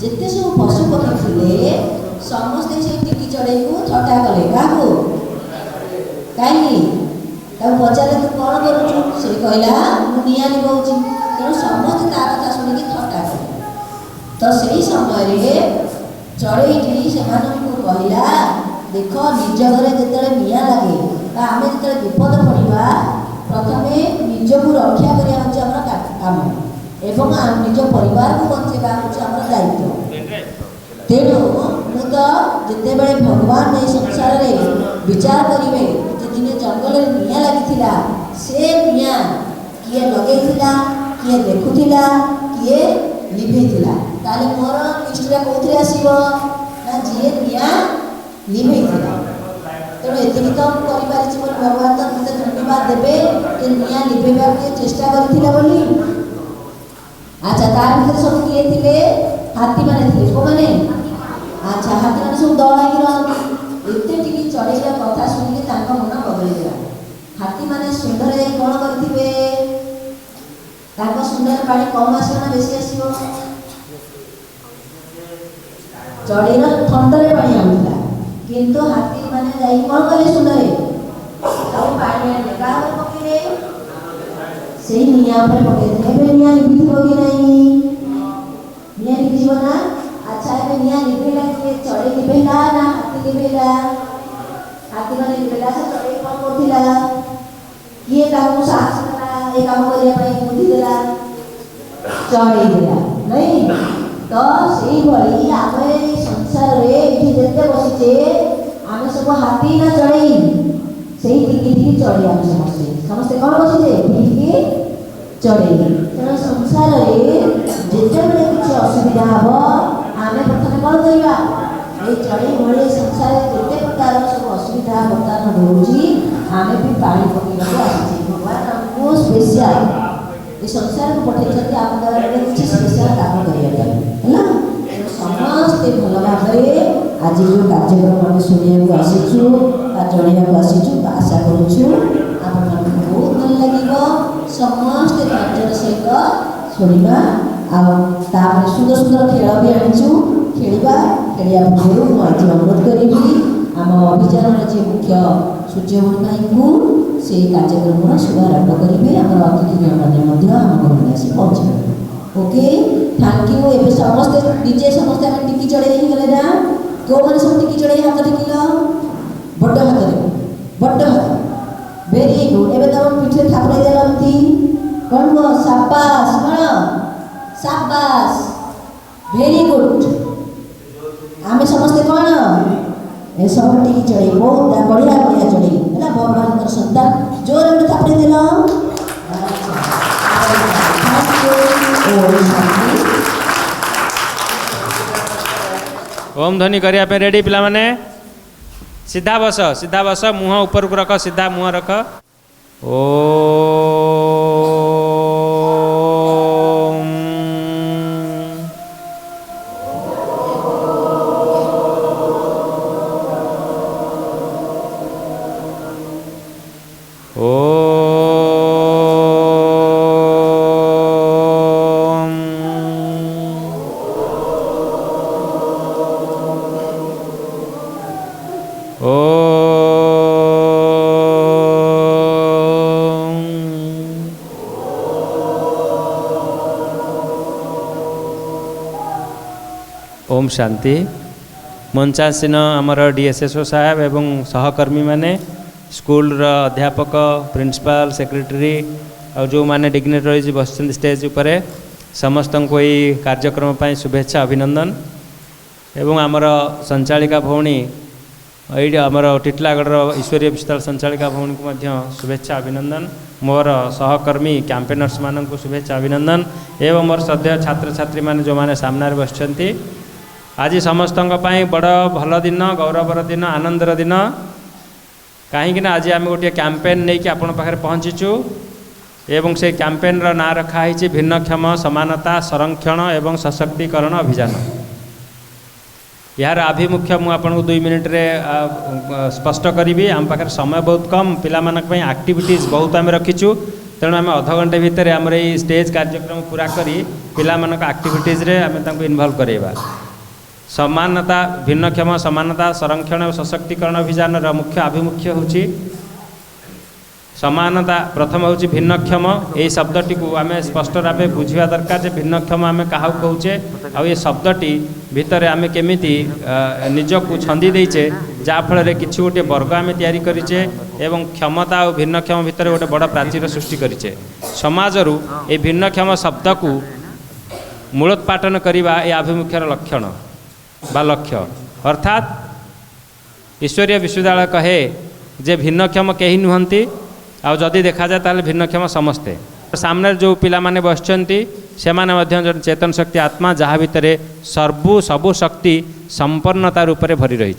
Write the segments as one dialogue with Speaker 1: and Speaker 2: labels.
Speaker 1: जिते सब पशु पक्षी थे समस्ते से टिकी चढ़ई को थटा कले क्या कहीं पचारे तू कौन करुचु से कहला निआ लिभाऊँ तेणु समस्ते ता कथा शुणिकी थटा कले तो से समय चढ़ईटी से कहला देख निज घरे जिते निआ लगे आम जो विपद पड़ा प्रथमे निजक रक्षा करवा कम एवं निज परिवार को बचेगा हूँ दायित्व तेणु मुझे जिते भगवान ये संसार में विचार करेंगे दिने जंगल निआ लगी से निआ किए लगे किए देखुला किए लिभेला ताले मोर दृष्टि कौन आसो ना जी निआ लिभेला तेणु ये तो करें भगवान तो मत धन्यवाद देवे कि निआ लिभेवा चेष्टा करी अच्छा तार भर सब किए थे हाथी मैंने थे को मैंने अच्छा हाथी मैंने सब दौड़ एते टिकी चढ़ेगा कथा शुणिकी मन बदलगला हाथी मैंने सुंदर जा कौन करेंगे सुंदर पानी कम आस बेसी आसो चढ़ेर थंडरे पानी आऊला किंतु हाथी मैंने जा कौन कले सुंदर पानी आने क्या पकड़े से निआ पकड़े निआ लिखिथो कि नहीं निआ लिखिथो ना अच्छा ए निआ लिखेला कि चढ़े लिखेला ना हाथी लिखेला हाथी माने लिखेला से चढ़े कौन करथिला किए ताकू साहस कला ए काम करिया पई बुद्धि देला चढ़े देला नहीं तो सेही भली आमे संसार रे इठी जेते बसिचे आमे सब हाथी ना चढ़े से टिकी चढ़ी आम समस्ते समस्ते कौन बसीचे टिकी चढ़े तेना संसार जिते बड़े किसी असुविधा हम आम प्रथम कौन करवा ये चढ़ी भाई संसार जिते प्रकार सब असुविधा बर्तमान रोचे आम भी पानी पकड़ा आसी भगवान आमको स्पेशल ये संसार को पठे आम द्वारा किसी स्पेशल काम करने समस्ते भल भाव आज जो कार्यक्रम आम शुणा आसीचु जनवाक आसीचु आशा करुचु आप बहुत भल लगे समस्ते धैर्य सहित शुणा आपर सुंदर सुंदर खेल भी आनीचु खेला खेलिया पूर्व मुझे अनुरोध करी आम अभियान जी मुख्य सूर्यमणि भाई को से कार्यक्रम शुभारंभ करेंगे आम अतिथि मैंने आम घर आसी पहुँचे ओके थैंक यू ए समस्ते डीजे समस्ते आम टिकी चढ़े गले ना क्यों मैंने सब टिकी चढ़े हाथ टिकिल बड़ हाथ बड़ हाथ वेरी गुड एवं तुम पीठे थापड़े देती कौन गो साबास कौन साबास वेरी गुड आम समस्ते कौन ए सब टिकी चढ़े बहुत बढ़िया बढ़िया चढ़े है भगवान संतान जोर में थापड़े देल
Speaker 2: ओम ध्वनि करने पे रेडी पिला माने सीधा बस मुह ऊपर को रख सीधा मुह रख ओ ओम शांति मंचासीन आमर डीएसएसओ साहेब एवं सहकर्मी माने स्कूल अध्यापक प्रिंसिपल सेक्रेटरी और जो माने डिग्नेटरीज बस स्टेज उपरे समस्त को ये कार्यक्रम पर शुभेच्छा अभिनंदन एवं आमर संचालिका भौणी ये आमर टिटलागढ़ ईश्वरीय विस्तार संचालिका भौणी को शुभेच्छा अभिनंदन मोर सहकर्मी कैंपेनर्स मान को शुभेच्छा अभिनंदन एवं मोर श्रद्धेय छात्र छात्री मैंने जो मैंने सामने बसଛନ୍ତି आज समस्त बड़ भल दिन गौरवर दिन आनंदर दिन कहीं आज आम गोटे कैंपेन नहीं कि आपण पाखे पहुँचीचु एवं से कैंपेन ना रखाही भिन्नक्षम समानता संरक्षण एवं सशक्तिकरण अभियान यार आभिमुख्य मुझे 2 मिनिट रे स्पष्ट करी आम पाखे समय बहुत कम पिला एक्टिविटीज बहुत आम रखीचु तेणु आम अध घंटे भितर आम स्टेज कार्यक्रम पूरा करी पिलामानक एक्टिविटीज रे आम तांको इन्वॉल्व करेबा। समानता भिन्नक्षम समानता संरक्षण और सशक्तिकरण अभियान मुख्य आभिमुख्य होची समानता। प्रथम होची भिन्नक्षम, यही शब्दटी को आम स्पष्ट भाव बुझा दरकार जे भिन्नक्षम आम क्या कौचे आ ये शब्दटी भितर आम केमिति निजक छंदी देचे जहाँफल कि गोटे वर्ग आम तैयारी करिचे एवं क्षमता और भिन्नक्षम भितर गोटे बड़ प्राचीर सृष्टि करिचे। समाजरू ये भिन्नक्षम शब्द को मूलोत्पाटन करने ये आभिमुख्यर लक्षण बा लक्ष्य। अर्थात ईश्वरीय विश्वविद्यालय कहे जे भिन्नक्षम कहीं नुहंती आउ जदि देखा जाए ताले भिन्नक्षम समस्ते। सामने जो पिला माने बसचंती से माने चेतन शक्ति आत्मा जहाँ भितर सबु शक्ति संपन्नता रूप में भरी रही।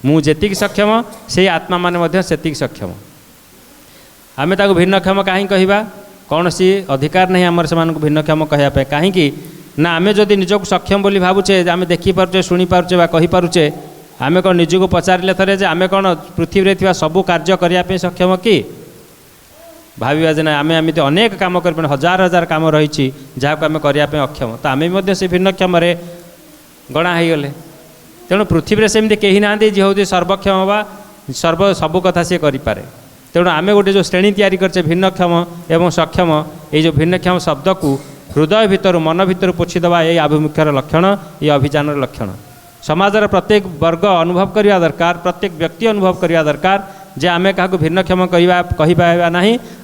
Speaker 2: मु जेतिक सक्षम से आत्मा माने सेतिक सक्षम। आम ताको भिन्नक्षम कहीं कहवा कौन सी अधिकार नहीं आमर से भिन्नक्षम कहवाई कहीं ना आम जदि निजक सक्षम बोली भावुचे आम देखिपारे शुणी पारे कहीपे आम कौन निजक पचारे थे आम कौन पृथ्वी में सबू कार्य करने सक्षम कि भाविया जे ना आम एमती अनेक कम कर हजार हजार कम रही जहाँ आम करने अक्षम तो आम से भिन्नक्षम गणा हो गले। तेणु पृथ्वी में सेमती कहीं ना जी हूँ सर्वक्षम बा सबू कथा सी करें। तेणु आम गोटे जो श्रेणी तैयारी करचे भिन्नक्षम एवं सक्षम ये जो भिन्नक्षम शब्द को हृदय भितर मन भितर पोछीदवा ये आभिमुख्यर लक्षण ये अभियान लक्षण। समाजर प्रत्येक वर्ग अनुभव करवा दरकार प्रत्येक व्यक्ति अनुभव करवा दरकार जे आम क्या भिन्नक्षम कहीपर ना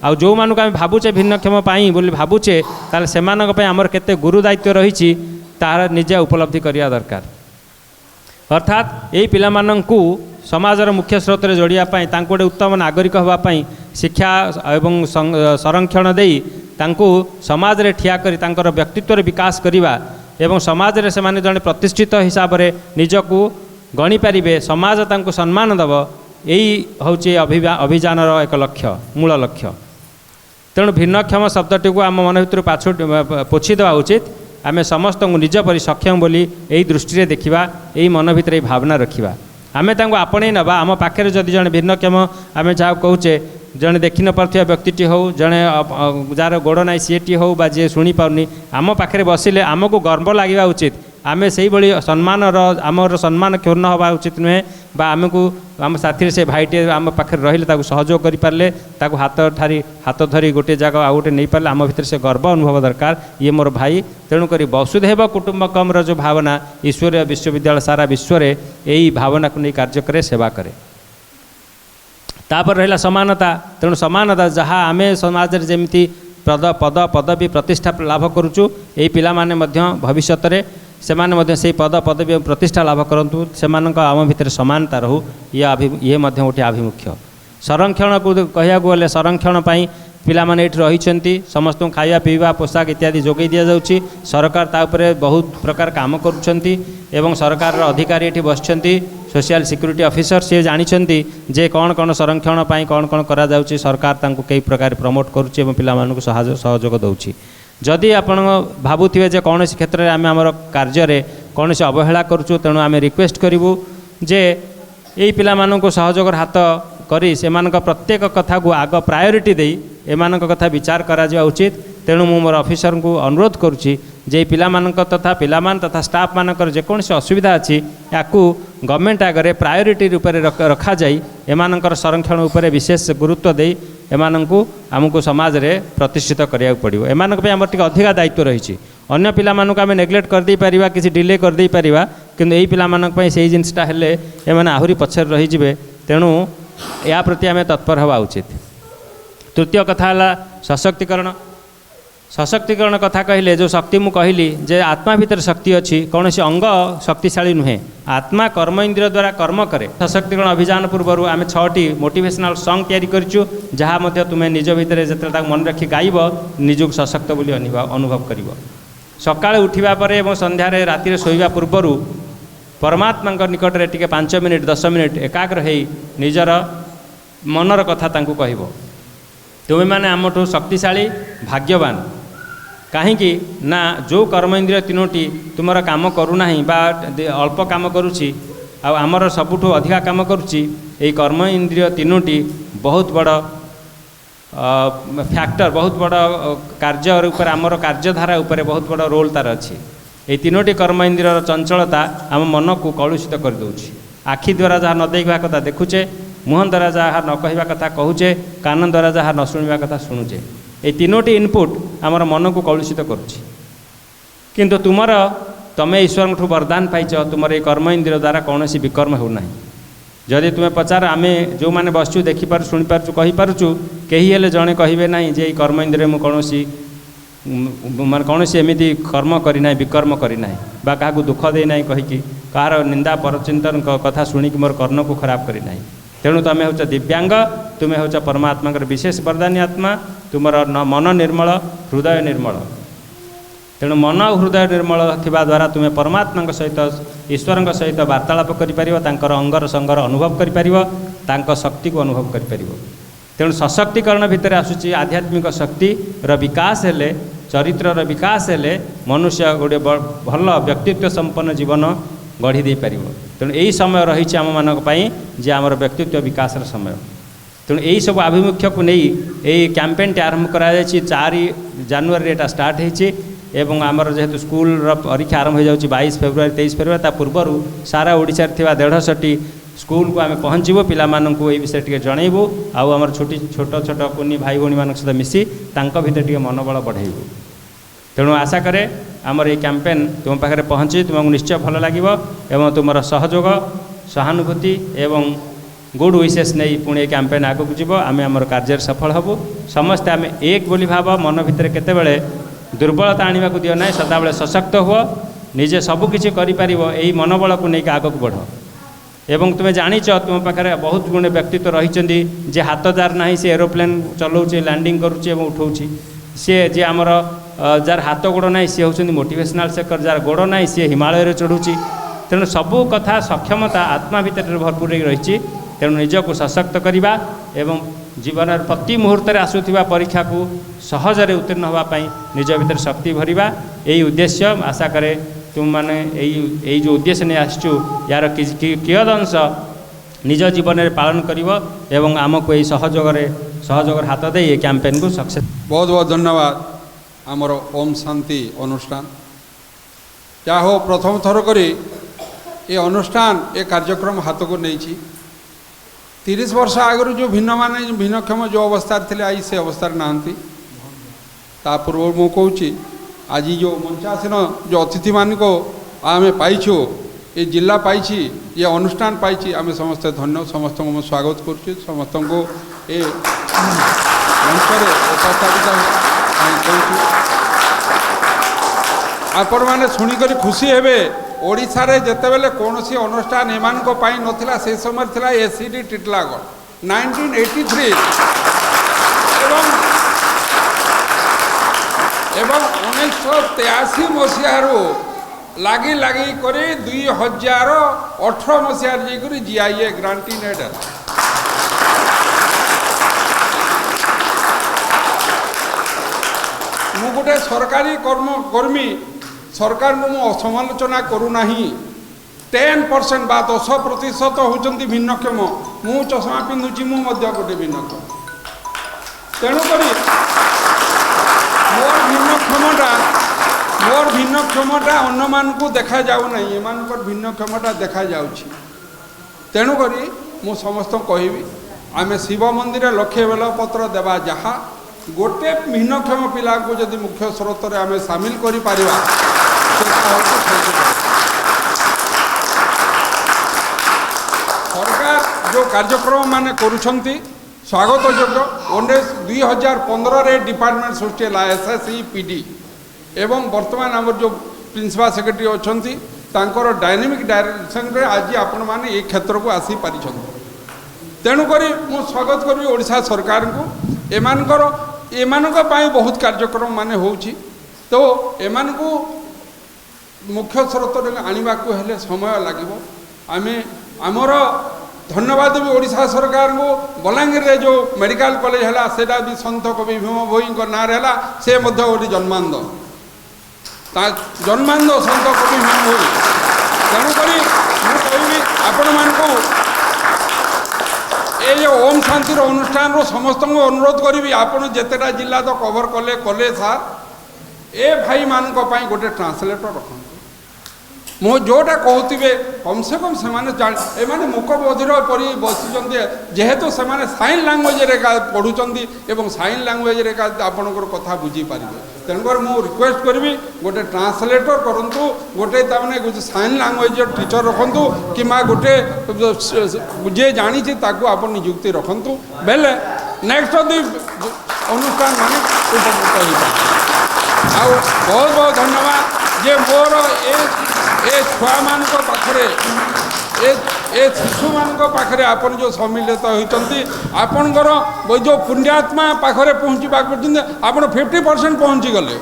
Speaker 2: आउ जो मानक आम भावुचे भिन्नक्षम बोली भावुचे ताल से आमर केते गुरु दायित्व रही तार निजे उपलब्धि करवा दरकार। अर्थात यही पिलामानंकु समाजर मुख्य स्रोत में जोड़ापी गोटे उत्तम नागरिक होगापी शिक्षा एवं संरक्षण देई तांकु समाज रे ठिया करी तांकर व्यक्तित्व विकास करवा एवं समाज रे से जड़े प्रतिष्ठित हिसाब से निजकू गणी पारे समाज तांकु सम्मान दब यही हूँ अभियान एक लक्ष्य मूल लक्ष्य। तेणु भिन्नक्षम शब्दटी को आम मन भर पोछीदेवा उचित। आम समस्त निज परि सक्षम बोली यही दृष्टि देखा यही मन भर भावना रखा आम आपणे नवा आम पाखे जदि जड़े भिन्नक्षम आम जहाँ कहूचे जड़े देखी न पार्थिया व्यक्ति हो जड़े जार गोड़ ना सीएटी हो बा जी शुणी पारनी आम पाखे बसिले आमको गर्व लगे उचित। आम से सम्मान आमर सम्मान क्षुण्ण हवा उचित नुहे बा आमको आम साथी से भाईटे आम पाखे रही सहयोग करें हाथ धरी गोटे जगह आउ गोटे नहीं पारे आम भर से गर्व अनुभव दरकार ये मोर भाई। तेणुक वसुधैव कुटुंबकम जो भावना ईश्वरीय विश्वविद्यालय सारा विश्व में यही भावना को नहीं कार्य करे सेवा करे। तापर रहा समानता। तेणु समानता जहाँ आम समाज जमी पद पदवी प्रतिष्ठा लाभ करुचु यही पिला माने भविष्य में से पद पदवी प्रतिष्ठा लाभ करूँ से आम भितर समानता रहू ये गोटे आभिमुख्य। संरक्षण को कहया गले संरक्षण पिला माने एठी रहिछंती समस्त खाଇବା पीवा पोशाक इत्यादि जोगई दिया जाउची। सरकार ता उपरे बहुत प्रकार काम करुछंती एवं सरकार अधिकारी एठी बसछंती सोशल सिक्यूरीटी ऑफिसर से जानिछंती जे कौन कौन संरक्षण पाई कौन कौन करा जाउची सरकार तांको कई प्रकार प्रमोट करुची एवं पिला मानकु सहयोग दउची। जदि आपण भावुथिबे जे कौन क्षेत्र में आम आमर कार्य कौन से अवहेला करुचु तेणु आम रिक्वेस्ट करूँ जे यही पिला मानकु सहयोगर हाथ करी से प्रत्येक कथा को आग प्रायोरिटी दे एमान कथा विचार करा उचित। तेणु मु मोर ऑफिसर को अनुरोध करुच्ची जे पिला मानक तथा पिलामान तथा स्टाफ मानकर जेकोसी असुविधा अच्छी या गवर्नमेंट आगे प्रायोरिटी रूप में रखा जाई एमानकर संरक्षण उपरे विशेष गुरुत्व दे एमानंकु आमको समाज रे प्रतिष्ठित करिया पड़िबो। एमानक पे हमर टिके अधिका दायित्व रही अन्य पिला मानक आमे नेग्लेक्ट कर दे परिबा किसी डिले कर दे परिबा किंतु एही पिला मानक पे सेही जिनसटा हेले एमाने आहुरी पछर रही जिवे। तेणु या प्रति आमे तत्पर हवा उचित। तृतीय कथा है सशक्तिकरण। सशक्तिकरण कथा कहले जो शक्ति मु कहली जे आत्मा भीतर शक्ति अच्छी कौन से अंग शक्तिशाली नुहे आत्मा कर्म इंद्रिय द्वारा कर्म करे। सशक्तिकरण अभियान पूर्व आम 6टी मोटिवेशनल सॉन्ग तैयारी करिछु जहाँ मध्य तुम्हें निज भितर जिते मन रखी गाइब निजक सशक्त बोली अनुभव कर। सकाଳେ उठिबा परे एवं संध्यारे राति शोइबा पूर्वर परमात्मा निकट में टिके 5 मिनिट 10 मिनिट एकाग्र हो निजर मनर कथा तांकु कहबो तुम्हें माने आमठू शक्तिशाली भाग्यवान कहीं ना जो कर्म इंद्रिय 3टी तुमर काम करूना बा अल्प काम करुच्ची आमर सबुठू अधिका काम करुच्ची यही कर्म इंद्रिय 3टी बहुत बड़ फैक्टर बहुत बड़ कार्य ऊपर आमर कार्यधारा ऊपर बहुत बड़ रोल तार अच्छी। ये तीनोटी कर्म इंद्रियर चंचलता आम मन को कलुषित कर दौर। आखि द्वारा जहाँ न देखा कथा देखुचे, मुह द्वारा जहाँ न कहवा कथा कहूचे, कान द्वारा जहाँ न शुणा कथा शुणुचे। ये तीनोटी इनपुट आमर मन को कलुषित करुच्ची। किंतु तुमर तमें ईश्वर ठू वरदान पाइच, तुम ये कर्म इंद्रिय द्वारा कौन विकर्म होना। जदि तुम्हें पचार आम जो मैंने बसचु देखिपार शुणिपारचु कहीपरचु कही हेले जड़े कहे ना जे कर्म इंद्रिय मुझे कौन मान कौन एमती कर्म करना विकर्म करना बा क्या दुख देना कहीकि कहार निंदा परचिंतन कथा शुणिक मोर कर्ण को खराब करना। तेणु तुम हूँ दिव्यांग, तुम्हें हूँ परमात्मा विशेष वरदानी आत्मा। तुमर मन निर्मल, हृदय निर्मल। तेणु मन और हृदय निर्मल थिबा द्वारा तुम्हें परमात्मा सहित ईश्वर सहित वार्तालाप कर अंगर संगर अनुभव कर शक्ति को अनुभव कर। तेणु सशक्तिकरण भितर आसूची आध्यात्मिक शक्ति विकास हेले, चरित्र विकास हेले मनुष्य गोटे भल व्यक्तित्व संपन्न जीवन गढ़ी दे पारिबो। तेणु यही समय रही आम मान जे आमर व्यक्तित्व विकास समय। तेणु यही सब आभिमुख्य को नहीं यही कैंपेन आरंभ करा 4 जानुआरी एटा स्टार्ट होती एवं आमर जेहेतु स्कूल परीक्षा आरंभ हो जाऊँगी 22 फेब्रुआरी 23 फेब्रुआरी ता पूर्वर सारा ओडिशा रे थिबा 150 स्कूल को आम पहुँचबू, पिलामानंकु ये विषय टे जनइबू, आमर छोट छोट कुनी भाई भौणी मान सहित मिसी भितर टे मनोबल बढ़ेबू। तेणु आशा करे आमर ये कैंपेन तुम पाखे पहुँची तुमको निश्चय भल लगे एवं तुम सहयोग सहानुभूति एवं गुड विशेष नहीं पुणी कैंपेन आगू जीव आम आमर कार्य सफल हबू। समस्ते आम एक बोली भाव मन भितर केतेबेले दुर्बलता आने को दियो ना, सदाबले सशक्त हुआ, निजे सबकिछि यही मनोबल को लेकिन आगक बढ़। एवं तुम्हें जाच तुम पाखे बहुत गुणे व्यक्तित्व रही जे हाथ जार ना सी एरोप्लेन चलाऊे लैंडिंग करुच्ची उठाऊँगी, सी जे आमर जार हाथ गोड़ ना सी हूँ मोटिवेशनल सेकर, जार गोड़ ना सी हिमालय चढ़ुची। तेणु सबू कथा सक्षमता आत्मा भितर भरपूर रही। तेणु निजक सशक्त करवा एवं जीवन प्रति मुहूर्त आसुवा परीक्षा को सहजरे उत्तीर्ण होगापाई निज भीतर शक्ति भरवा यही उद्देश्य। आशा करे तुम मैंने यही जो उद्देश्य नहीं आसचु यार कियद अंश निज जीवन में पालन करिव एवं आमको यही सहयोग हाथ दे ये कैंपेन को सक्सेस।
Speaker 3: बहुत बहुत धन्यवाद। आमर ओम शांति अनुष्ठान क्या हो प्रथम थर करी ये अनुष्ठान ये कार्यक्रम हाथ को नहीं 30 वर्ष आगु जो भिन्न मान भिन्नक्षम जो अवस्था थे आई से अवस्था नहांती ता पूर्व मु कहूँ आज जो मंचासीन जो अतिथि मान को आम पाइछु ये जिला पाई ये अनुष्ठान पाई आम समस्त धन्य समस्त को स्वागत करुँ समस्त को ये मंच उपस्थापित आपण मैंने शुणिक खुशी हेबे। ओडिशा रे जेतेबेले कौन सी अनुष्ठान एमान को पाई नथिला से समय थिला एसीडी टिटलागढ़ 1983 एवं 1983 मसीहारू लगी लगी करे 2018 मसीह जाकर जीआईए ग्रांटेड। मु गोटे सरकारी कर्मी सरकार को मु समालोचना करूना 10% बा 10% होती भिन्नक्षम। मु चषमा पिंधुची मु गोटे भिन्नक्षम। तेणुक मोर भिन्नक्षमता अन्य मान को देखा जाऊ ना, एम भिन्नक्षमता देखा जाउछि। तेणुक मु समस्त कहबी आम शिव मंदिर लक्षे बेलपत्र देवा जहाँ गोटे भिन्नक्षम पिला को जदि मुख्य स्रोत रे आम सामिल करि पारिबा सरकार जो कार्यक्रम माने करुछंती स्वागत योग्य। 2015 रे डिपार्टमेंट सृष्टि है एसएसई पीडी एवं वर्तमान आम जो प्रिंसिपल सेक्रेटरी अच्छी तांकर डायनेमिक डायरेक्शन रे आज आपण माने ए क्षेत्र को आसी पारिछन। तेणुक मु स्वागत करी ओडिशा सरकार को एमानक पाई बहुत कार्यक्रम माने होउछि। तो एमान को मुख्य स्रोत आनिबा को हेले समय लागिबो। आमे आमर धन्यवाद भी ओडिशा सरकार को बलांगीर रे जो मेडिकल कॉलेज है सेटा भी संत कवि भीम भोई ना है से गोटे जन्मांध संत कवि भीम भोई। तेणुक कहबी आपण मान ये जो ओम शांतिर अनुष्ठान रो समस्त अनुरोध करी आपण जेतेटा जिला तो कवर कले कले सार ए भाई मान गोटे ट्रांसलेटर रखु मो जोटा कहते कम से कम से मूक बधिर परी बसी जेहेतु से साइन लांगुएज पढ़ुं साइन लांगुएज आपणकर कथा बुझीपारे तेणुक मु रिक्वेस्ट करी गोटे ट्रांसलेटर करूँ गोटे तमें साइन लांगुएज टीचर रखु कि गोटे जे जानी आप नियुक्ति रखु बेले नेक्स्ट अनुष्ठान मान उपकृत हो बहुत बहुत धन्यवाद जे मोर ए छुआ मान पाखरे ए शिशु मान पाखरे आपन जो सम्मिलित होती आपणकर जो पुण्यात्मा पाखरे पहुँचवा आप 50% पहुँची गले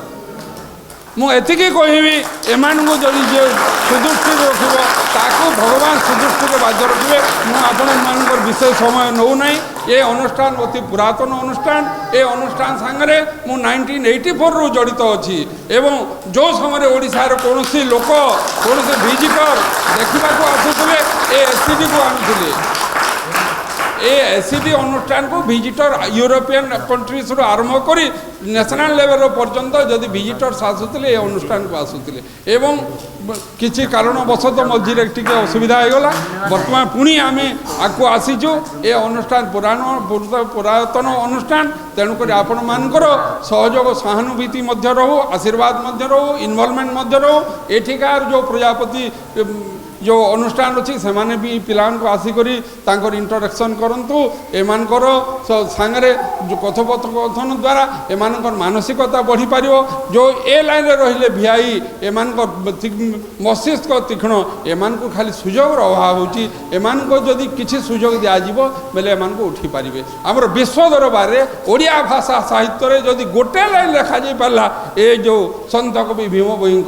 Speaker 3: मुझे कहबी एमानू जदि जे सुदृष्टि रखो भगवान सुदृष्टि बाध्य रखिए मुझे विशेष समय नौ ना ये अनुष्ठान अति पुरातन अनुष्ठान ये अनुष्ठान सांगरे मु 1984 रु जड़ित अच्छी एवं जो समय ओडिशार कौन लोक कौन विजिटर देखा आसुले ये एससीडी को आनुले ए एससीडी अनुष्ठान को विजिटर यूरोपियन कंट्रीज रू आरंभ करी नेशनल लेवल पर्यंत जदि विजिटर्स आसुले अनुष्ठान को आसुले एवं किसी कारणवशत मझे टी असुविधा होगला बर्तमान पुणी आम आपको आसीचु ए अनुष्ठान पुरातन अनुष्ठान तेणुक आपण मानकर सहयोग सहानुभूति रहू आशीर्वाद रहू इनवॉल्वमेंट रहू एठिकार जो प्रजापति जो अनुष्ठान अच्छी से माने भी पिलान को आसिकरी तांकर इंटरेक्शन करंतु एमानकर सांगरे जो कथोपकथन द्वारा एमानकर मानसिकता बढ़ी पारिबो जो ए लाइन रे रहिले भिआई एमानकर मस्तिष्क तीक्ष्ण एमान को खाली सुजोग अभाव होची एमान को जदि किछि सुजोग दिया जीवो बेले एमान को उठी पारिबे हमर विश्व दरबार रे ओडिया भाषा साहित्य रे जदि गोटे लाइन लिखा जाई पाला ए जो संत कवि भीम भोई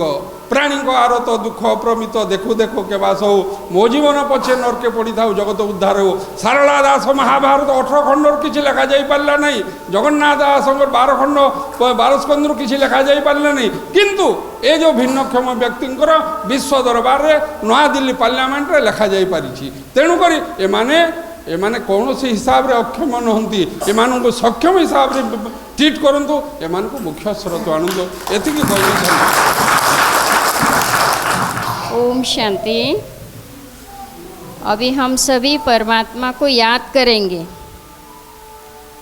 Speaker 3: प्राणी को आरत दुख अप्रमित देखु देखु के बास हो मो जीवन पछे नरके पड़ी था जगत उद्धार हो सारला दास महाभारत 18 खंडर किसी लिखा जाई पारला नहीं जगन्नाथ दास 12 खंड 12 स्कंदर किसी लिखा जाई पारला नहीं किंतु ए जो भिन्नक्षम व्यक्तिंकर विश्व दरबार रे नया दिल्ली पार्लियामेंट रे लिखा जाई पारिछि तेणुक एमाने कौन सी हिसाब रे अक्षम नहंती एमान को सक्षम हिसाब रे ट्रीट करंतु एमान को मुख्य स्रोत आनंद एतिकी कहबी
Speaker 4: ओम शांति। अभी हम सभी परमात्मा को याद करेंगे।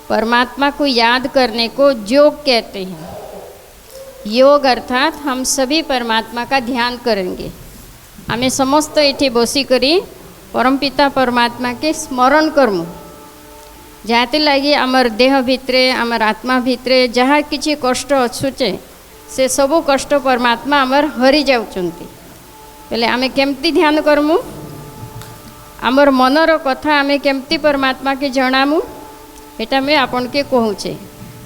Speaker 4: परमात्मा को याद करने को योग कहते हैं। योग अर्थात हम सभी परमात्मा का ध्यान करेंगे। हमें समस्त एठी बसी करी परमपिता परमात्मा के स्मरण करमु जाते लगी आमर देह भितरे आमर आत्मा भितरे जहाँ किसी कष्ट अच्छुचे से सबू कष्ट परमात्मा आमर हरि जाउचंती पहले आमे केमती ध्यान करमु आमर मनर कथा आमे केमती परमात्मा के जणामु एटा मैं आपन के कहूचे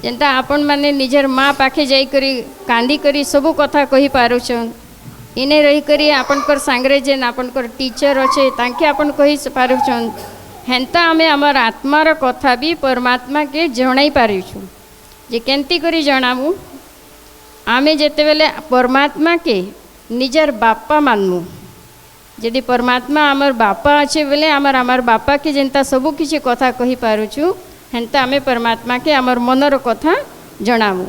Speaker 4: जेनता आपन माने निजर माँ पाखे जाई करी कांदी करी सबू कथा कही पारुछन इने रही करी आपनकर सांगरे जेन आपनकर टीचर अच्छे तांके आपन कही पारुछन हेन्ता आमे आमर आत्मार कथा भी परमात्मा के जणाई पारुछु जे केंती करी जणामु आमे जेते बेले परमात्मा के निजर बापा मानमु यदि परमात्मा आमर बापा अच्छे बेले आमर बापा के जेनता सबू किसी कथा कही पारुछु हेन्ता आमे परमात्मा के आमर मनर कथा जणामु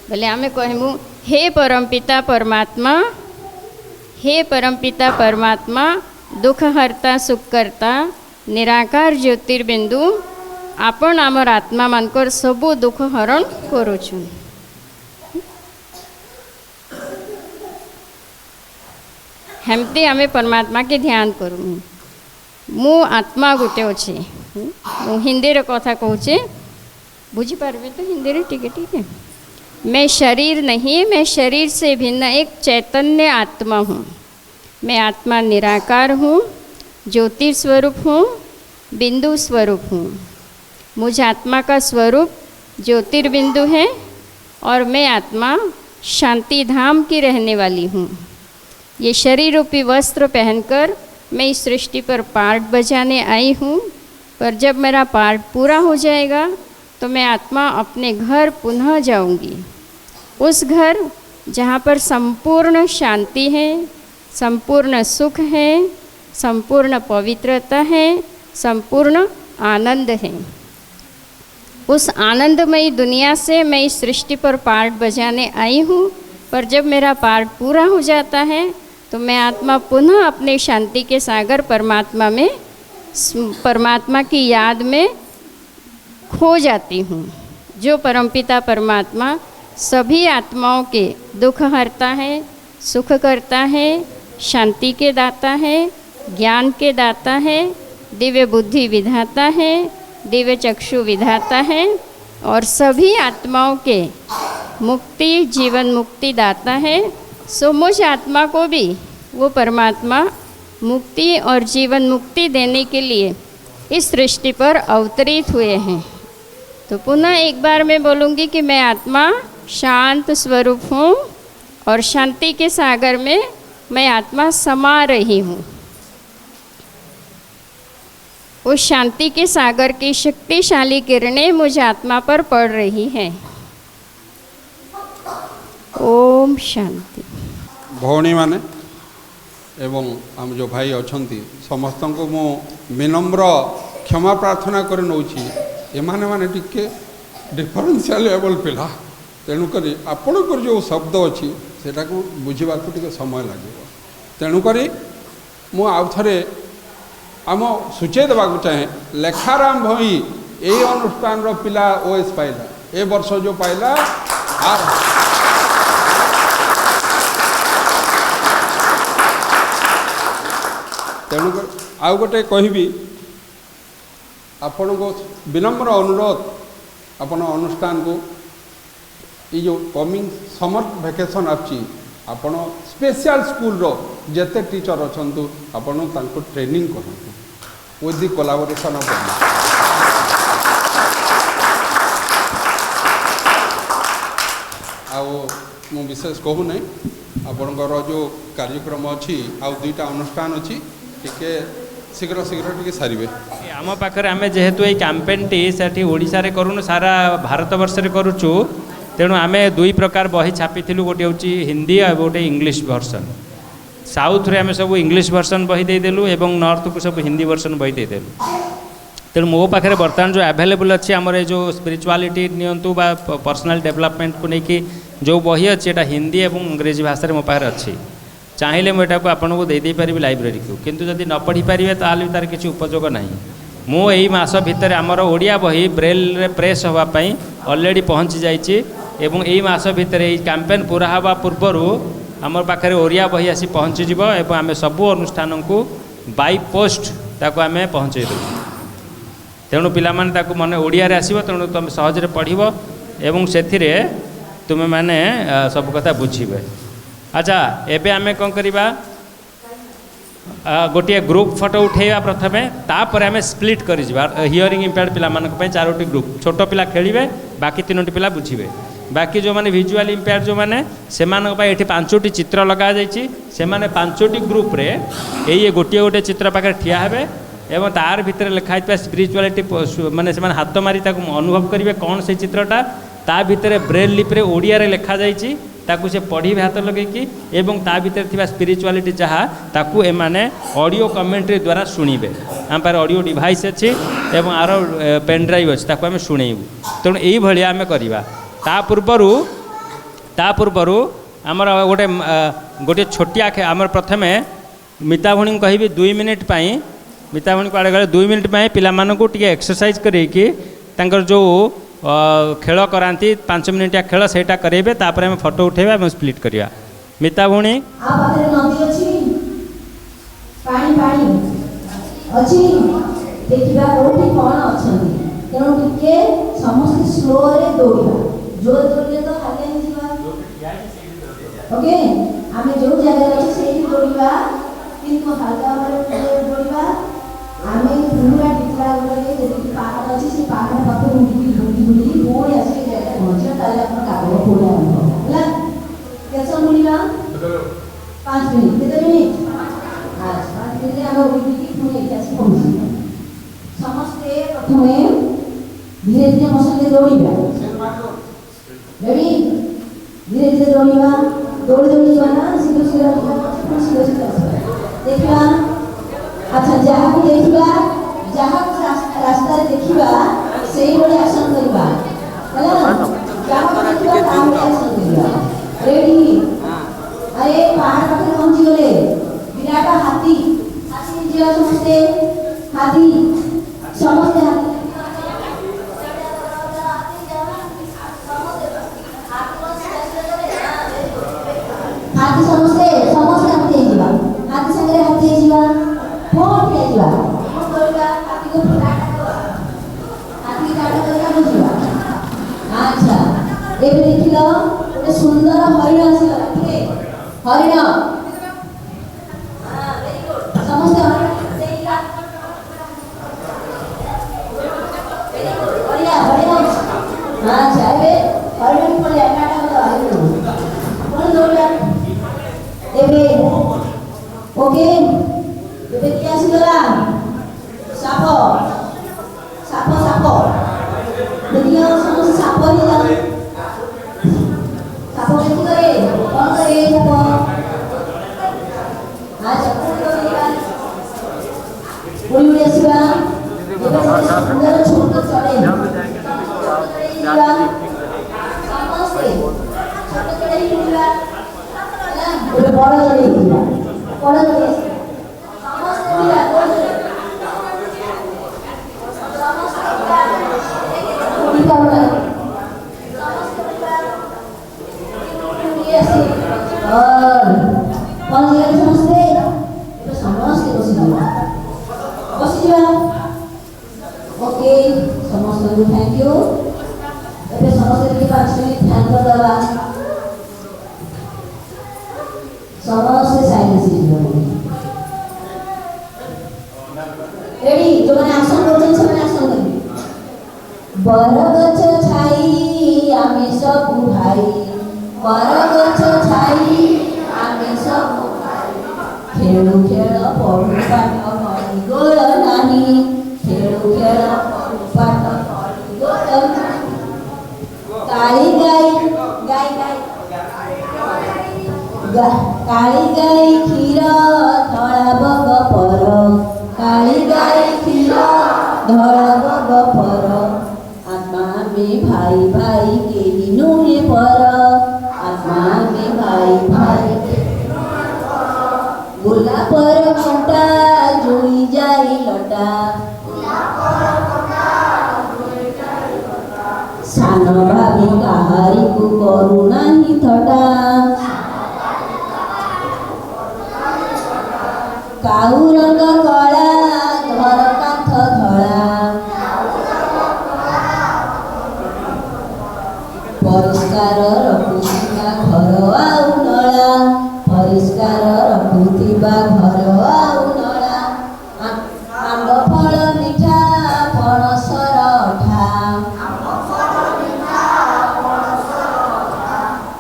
Speaker 4: बोले आमे कहमु हे परमपिता परमात्मा हे परमपिता परमात्मा दुखहर्ता सुखकर्ता निराकार ज्योतिर्बिंदु आपण आमर आत्मा मानकर सबू दुख हरण करुछु हेमती आमे परमात्मा के ध्यान करूँ मु आत्मा गोटे अच्छे मु हिंदी रे कथा कहूचे बुझी पारबे तो हिंदी रे ठीक है मैं शरीर नहीं मैं शरीर से भिन्न एक चैतन्य आत्मा हूँ मैं आत्मा निराकार हूँ ज्योति स्वरूप हूँ बिंदु स्वरूप हूँ मुझ आत्मा का स्वरूप ज्योतिर्बिंदु है और मैं आत्मा शांति धाम की रहने वाली हूँ ये शरीर रूपी वस्त्र पहनकर मैं इस सृष्टि पर पार्ट बजाने आई हूँ पर जब मेरा पार्ट पूरा हो जाएगा तो मैं आत्मा अपने घर पुनः जाऊंगी उस घर जहाँ पर संपूर्ण शांति है संपूर्ण सुख है संपूर्ण पवित्रता है संपूर्ण आनंद है। उस आनंदमयी दुनिया से मैं इस सृष्टि पर पार्ट बजाने आई हूँ, पर जब मेरा पार्ट पूरा हो जाता है तो मैं आत्मा पुनः अपने शांति के सागर परमात्मा में, परमात्मा की याद में खो जाती हूँ। जो परमपिता परमात्मा सभी आत्माओं के दुख हरता है, सुख करता है, शांति के दाता है, ज्ञान के दाता है, दिव्य बुद्धि विधाता है, दिव्य चक्षु विधाता है और सभी आत्माओं के मुक्ति जीवन मुक्ति दाता है। सो मुझ आत्मा को भी वो परमात्मा मुक्ति और जीवन मुक्ति देने के लिए इस सृष्टि पर अवतरित हुए हैं। तो पुनः एक बार मैं बोलूँगी कि मैं आत्मा शांत स्वरूप हूँ और शांति के सागर में मैं आत्मा समा रही हूँ। उस शांति के सागर की शक्तिशाली किरणें मुझ आत्मा पर पड़ रही हैं। ओम शांति।
Speaker 3: भौणी माने एवं आम जो भाई अछंती समस्त को मो विनम्र क्षमा प्रार्थना कर नौछि। एमाने माने टिके डिफरेंशियल लेवल पिला, तेणुक आपणकर जो शब्द अच्छी सेटा को बुझा टिके समय लगे। तेणुक मु आउ थे आम सूचे देवाक चाहे लेखाराम भई यही अनुष्ठान पिला ओएस पाइला ए वर्ष जो पाइला तेणुक आउ गोटे कहबी आपण को विनम्र अनुरोध आपण अनुष्ठान को ये जो कमिंग समर वेकेशन आछि आपण स्पेशल स्कूल रो जेते टीचर अछंतु आपण तांको ट्रेनिंग करंतु विथ द कोलैबोरेशन ऑफ आओ मु विशेष कहू नहीं आपणकर जो कार्यक्रम अच्छी आउ दुईटा अनुष्ठान अच्छी टिके शीघ्र शीघ्र टिके सारिबे।
Speaker 2: आम पाखे आम जेहेतु ये कैंपेन टी से ओडिशा रे करूनु सारा भारत वर्ष रे करूचु, तेणु आम दुई प्रकार बही छापी गोटे हूँ हिंदी और गोटे इंग्लिश वर्सन। साउथ रे आम सब इंग्लिश वर्सन बही देदेलु एवं नॉर्थ को सब हिंदी वर्सन बही देदेलु। तेणु मो पाखे बर्तमान जो अवेलेबल अच्छी आमर जो स्पिरिचुआलिटी नियंतु बा पर्सनल डेवलपमेंट को लेकिन जो बही अच्छी एटा हिंदी और अंग्रेजी भाषा मो पाखे अच्छी। चाहिए मुझे आपको दे पारि लाइब्रेरी को, किंतु जदि न पढ़ी पारे ताल तार किसी उपयोग ना। मु यही मास भितर आमर ओडिया बही ब्रेल रे प्रेस होगापाई अलरेडी पहुँची जाइए एवं यही मास भितर यही कैंपेन पूरा हवा पूर्वर आम पाखे ओडिया बही आसी पहुँचीज एवं आम सबू अनुष्ठान को बाय पोस्ट ताको आम पहुँचे देव। तेणु पिलामाने मन ओडिया रे आसीबो, तेणु तुम सहजरे पढ़िबो एवं सेथिरे तुमे माने सब कथा बुझीबे। अच्छा एबे आमे कौन करिबा गोटे ग्रुप फोटो उठेवा प्रथमे, तापर आमे स्प्लिट करि जिबा हियरिंग इम्पेयर्ड पिला मानक पय चारोटी ग्रुप। छोट पिला खेलिबे, बाकी तीनोटी पिला बुझीबे। बाकी जो माने विजुअल इम्पेयर्ड जो माने सेमानक पय एठी पांचोटी चित्र लगा जाइछि, सेमाने पांचोटी ग्रुप रे एई गोटे गोटे चित्र पाखे ठिया हेबे एवं तार भितर लिखा है स्पिरिचुआलिटी माने से हाथ मारी अनुभव करेंगे कौन से चित्रटा ता भितर ब्रेल लिप्रे ओडिया रे लिखा जाइछि, ताकू से पढ़ी हाथ लगेकि एवं ता भितर थिबा स्पिरिचुआलिटी जहाँ ताकू एमाने ऑडियो कमेंट्री द्वारा शुणिबे। आम पार ऑडियो डिवाइस अच्छी एवं आर पेन ड्राइव अच्छी ताकू आम शुणेबू। तेणु यही भाया आम करवा। ता पूर्वर आमर गोटे गोटे छोटिया आमर प्रथमे मिता भणी कहबी 2 मिनिट पाई मिता भणी कड़े गले 2 मिनिट पाई पिला मानकू टिके एक्सरसाइज करेकि तांकर जो खेल कराती 5 मिनिटिया खेल सेटा करेबे, तापर हम फोटो उठेबा एवं स्प्लिट करिया। मिता भणी
Speaker 1: देखिबा कोठी कोन अछंती, तेणु टिके समस्त स्लो रे दौड़िबा। जो दौड़ले तो खाली नहीं जीवा। ओके आमे जो जगह अछि सेही दौड़िबा, किंतु हल्का भाबे दौड़िबा। आमे पूरा टिकला लगे जेति पहाड़ अछि से पहाड़ पाखो उडी पूरी आसी जगह पहुंचे ताले अपन काबो पूरा होला। केसा मुनिला 5 मिनिट कितने मिनिट 5 मिनिट हम उडी पूरी आसी पहुंची। समस्ते प्रथमे धीरे धीरे मसले दौड़िबा। रेडी धीरे धीरे दौड़िबा। दौड़ दौड़िबा ना शीघ्र शीघ्र देखिबा। अच्छा जहाँ को देखिबा जहाँ रास्ता देखा से एक्शन करवा जहाँ देखा एक्शन करवा रेडी अरे पहाड़ पाखे पहुंची गले विराट हाथी हाथी जीव समस्ते हाथी हाथी समस्ते समस्ते हाथी जीवा हाथी संगे हाथी जीवा फोन के जीवा फोन करगा हाथी को हाथी काटा करगा जीवा अच्छा एबे देखिलो गोटे सुंदर हरिण आसीला ठीक हरिण हां वेरी गुड समस्ते हरिण देखिला वेरी गुड बढ़िया बढ़िया अच्छा एबे हरिण पड़े काटा करगा हरिण कौन दौड़ा एबे ओके एबे की आसीगला साप साप साप देखियो समस्त साप ही जा साप देखि करे कौन करे साप आज पुरी उड़ी आसीबा एबे सुंदर छोट चढ़े समस्त छोट चढ़े उड़ीबा एबे बड़ चढ़े उड़ीबा बड़ चढ़े समस्त उड़ीबा बड़ चढ़े उड़ीबा बड़ समस्त उड़ीबा उड़ी आसी और कौन जगह समस्ते एबे समस्त बसी जा ओके समस्त को थैंक यू एबे समस्त के 5 मिनट ध्यान कर दवा समस्त साइलेंस रेडी जो मैंने एक्शन करते हैं सब एक्शन करेंगे बरगछ छाई आमे सब भाई बरगछ छाई आमे सब खेलु खेल पढ़ु पाठ करी गोल नानी खेलु खेल पढ़ु पाठ करी गोल काली गाई गाई गाई काली गाई क्षीर धला बग पर काली गाई क्षीर धला बग पर आत्मा में भाई भाई के नुहे पर आत्मा में भाई भाई गोला पर कंटा जुई जाई लटा सान भाभी काहारी को करू नाही थटा काऊ रंग कला घर कांथ धड़ा परिष्कार रखुथिबा घर आउ नला परिष्कार रखुथिबा घर आउ नला आंब फल मिठा पणसर अठा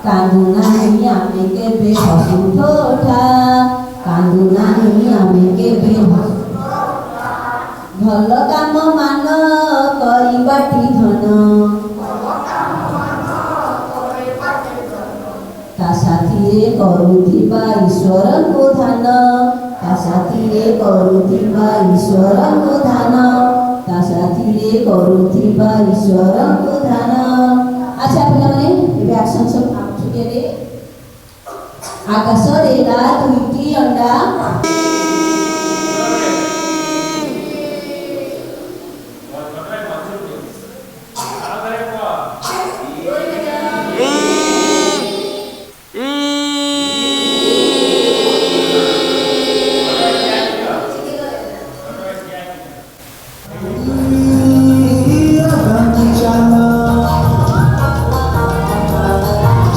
Speaker 1: कांदू नाही आमे केबे हसु ठोठा कांदू नाही आमे केबे भल काम मान करिबाटी धन ता साथीरे करुथिबा ईश्वर को ध्यान ता साथीरे करुथिबा ईश्वर को ध्यान ता साथीरे करुथिबा ईश्वर को ध्यान अच्छा पिलाने एबे एक्शन सब छुटे दे आकाश रेला दुईटी अंडा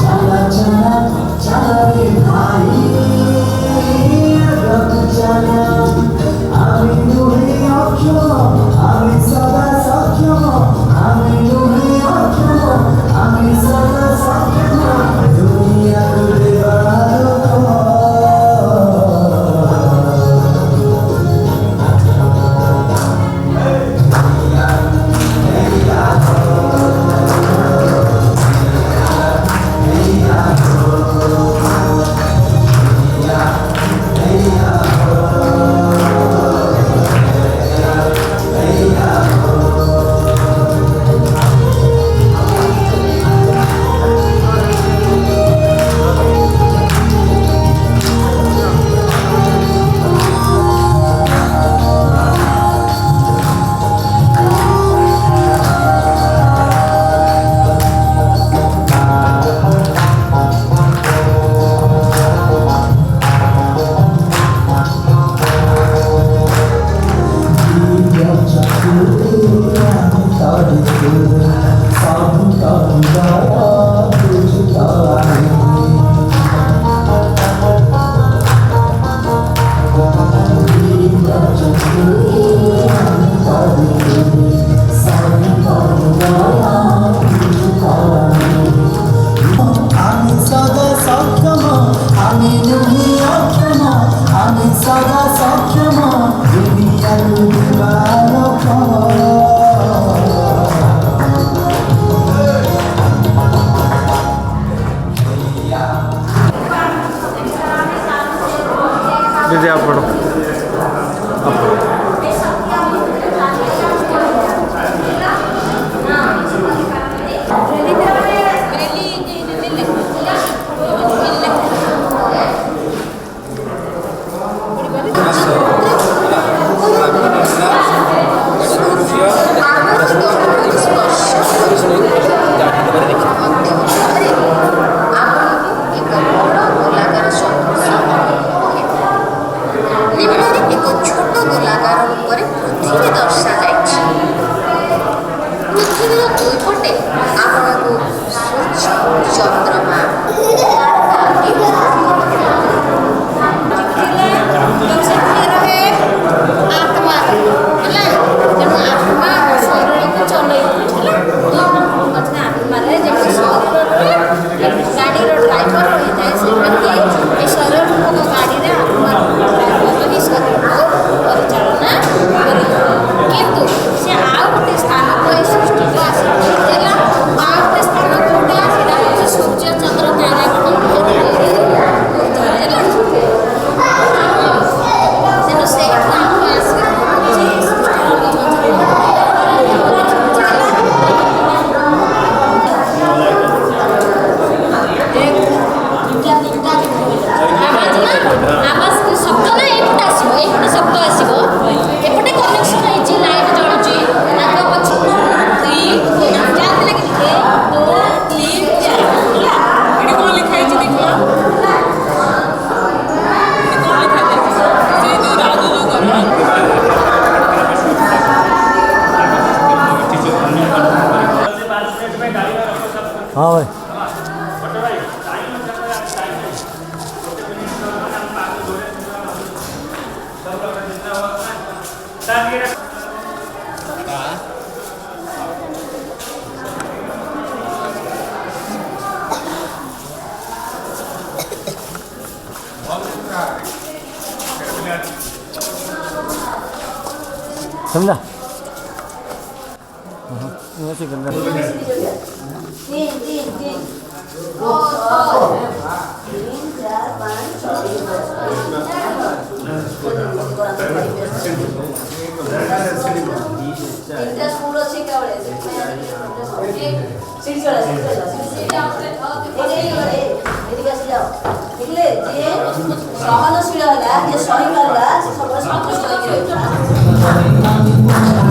Speaker 5: चला चला चला रे भाई আমি সদা সক্ষম আমি নুহি অক্ষম আমি সদা সক্ষম দুনিয়ার দিবালোক
Speaker 6: दीदी आप पढ़ो हाँ भाई समझा वैसे करना
Speaker 1: तीन तीन तीन दो तीन चार पाँच तीनटा स्कूल अच्छी क्या बड़े सीढ़ी चढ़ा एदिके आसी जाओ देखले जे सहनशील होला जे सही करला से सब संतुष्ट होई रहला